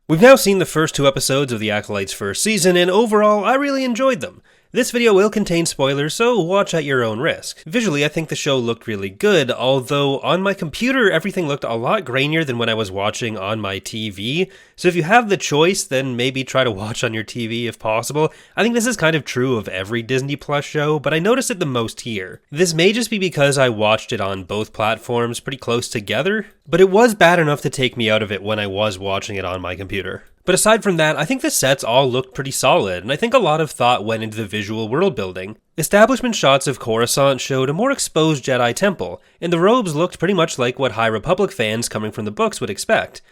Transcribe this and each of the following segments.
We've now seen the first two episodes of the Acolyte's first season, and overall, I really enjoyed them. This video will contain spoilers, so watch at your own risk. Visually, I think the show looked really good, although on my computer everything looked a lot grainier than when I was watching on my TV, so if you have the choice, then maybe try to watch on your TV if possible. I think this is kind of true of every Disney Plus show, but I noticed it the most here. This may just be because I watched it on both platforms pretty close together, but it was bad enough to take me out of it when I was watching it on my computer. But aside from that, I think the sets all looked pretty solid, and I think a lot of thought went into the visual world building. Establishment shots of Coruscant showed a more exposed Jedi temple, and the robes looked pretty much like what High Republic fans coming from the books would expect.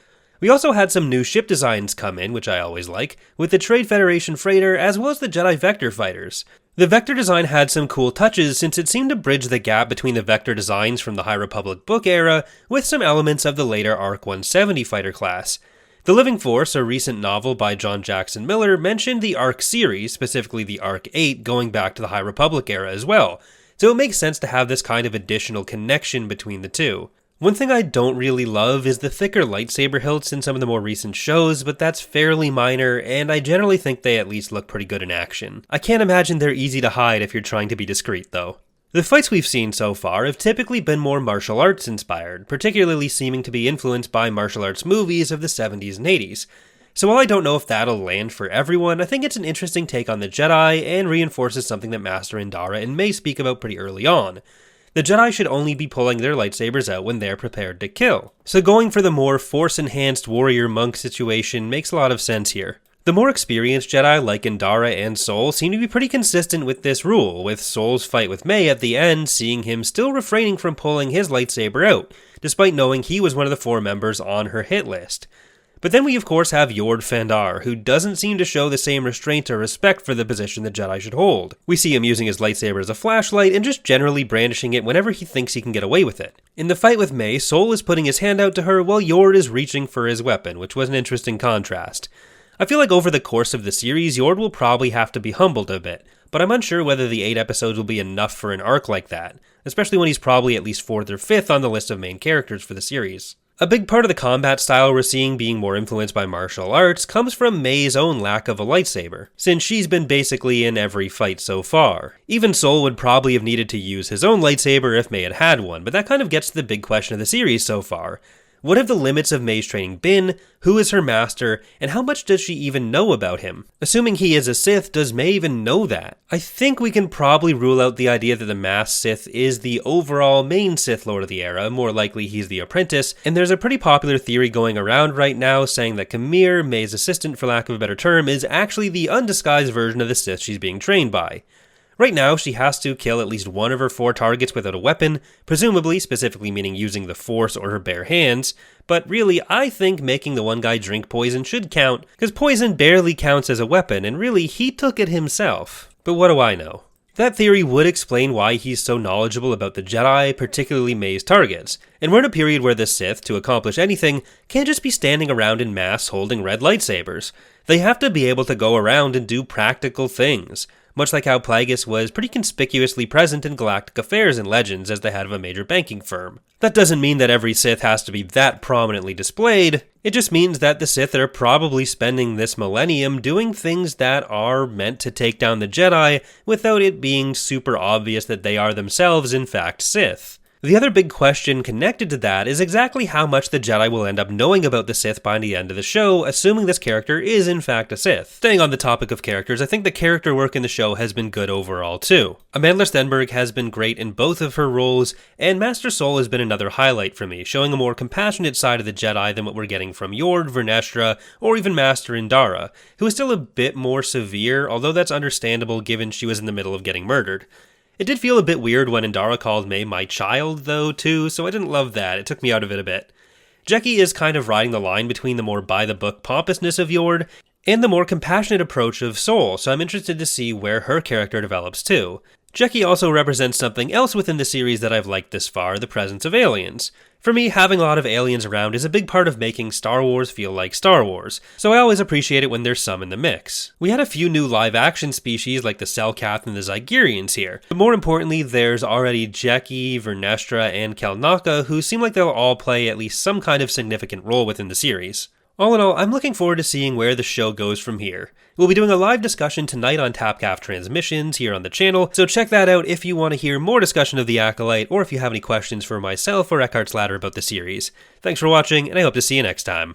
We also had some new ship designs come in, which I always like, with the Trade Federation freighter as well as the Jedi Vector fighters. The Vector design had some cool touches since it seemed to bridge the gap between the Vector designs from the High Republic book era with some elements of the later ARC 170 fighter class. The Living Force, a recent novel by John Jackson Miller, mentioned the ARC series, specifically the ARC 8, going back to the High Republic era as well, so it makes sense to have this kind of additional connection between the two. One thing I don't really love is the thicker lightsaber hilts in some of the more recent shows, but that's fairly minor, and I generally think they at least look pretty good in action. I can't imagine they're easy to hide if you're trying to be discreet, though. The fights we've seen so far have typically been more martial arts inspired, particularly seeming to be influenced by martial arts movies of the 70s and 80s. So while I don't know if that'll land for everyone, I think it's an interesting take on the Jedi and reinforces something that Master Indara and May speak about pretty early on. The Jedi should only be pulling their lightsabers out when they're prepared to kill. So going for the more force-enhanced warrior-monk situation makes a lot of sense here. The more experienced Jedi like Indara and Sol seem to be pretty consistent with this rule, with Sol's fight with May at the end seeing him still refraining from pulling his lightsaber out, despite knowing he was one of the 4 members on her hit list. But then we of course have Yord Fandar, who doesn't seem to show the same restraint or respect for the position the Jedi should hold. We see him using his lightsaber as a flashlight and just generally brandishing it whenever he thinks he can get away with it. In the fight with May, Sol is putting his hand out to her while Yord is reaching for his weapon, which was an interesting contrast. I feel like over the course of the series, Yord will probably have to be humbled a bit, but I'm unsure whether the 8 episodes will be enough for an arc like that, especially when he's probably at least 4th or 5th on the list of main characters for the series. A big part of the combat style we're seeing being more influenced by martial arts comes from May's own lack of a lightsaber, since she's been basically in every fight so far. Even Sol would probably have needed to use his own lightsaber if May had had one, but that kind of gets to the big question of the series so far. What have the limits of May's training been? Who is her master? And how much does she even know about him? Assuming he is a Sith, does May even know that? I think we can probably rule out the idea that the masked Sith is the overall main Sith Lord of the era, more likely he's the apprentice, and there's a pretty popular theory going around right now saying that Kamir, May's assistant for lack of a better term, is actually the undisguised version of the Sith she's being trained by. Right now, she has to kill at least one of her 4 targets without a weapon, presumably, specifically meaning using the Force or her bare hands, but really, I think making the one guy drink poison should count, because poison barely counts as a weapon, and really, he took it himself. But what do I know? That theory would explain why he's so knowledgeable about the Jedi, particularly May's targets, and we're in a period where the Sith, to accomplish anything, can't just be standing around in mass holding red lightsabers. They have to be able to go around and do practical things. Much like how Plagueis was pretty conspicuously present in galactic affairs and legends as the head of a major banking firm. That doesn't mean that every Sith has to be that prominently displayed, it just means that the Sith are probably spending this millennium doing things that are meant to take down the Jedi without it being super obvious that they are themselves in fact Sith. The other big question connected to that is exactly how much the Jedi will end up knowing about the Sith by the end of the show, assuming this character is in fact a Sith. Staying on the topic of characters, I think the character work in the show has been good overall too. Amandla Stenberg has been great in both of her roles, and Master Sol has been another highlight for me, showing a more compassionate side of the Jedi than what we're getting from Yord, Vernestra, or even Master Indara, who is still a bit more severe, although that's understandable given she was in the middle of getting murdered. It did feel a bit weird when Indara called May my child, though, too, so I didn't love that. It took me out of it a bit. Jecki is kind of riding the line between the more by-the-book pompousness of Yord and the more compassionate approach of Sol, so I'm interested to see where her character develops, too. Jecki also represents something else within the series that I've liked this far, the presence of aliens. For me, having a lot of aliens around is a big part of making Star Wars feel like Star Wars, so I always appreciate it when there's some in the mix. We had a few new live-action species like the Selkath and the Zygerians here, but more importantly, there's already Jecki, Vernestra, and Kelnaka, who seem like they'll all play at least some kind of significant role within the series. All in all, I'm looking forward to seeing where the show goes from here. We'll be doing a live discussion tonight on Tapcaf Transmissions here on the channel, so check that out if you want to hear more discussion of The Acolyte, or if you have any questions for myself or Eckhart's Ladder about the series. Thanks for watching, and I hope to see you next time.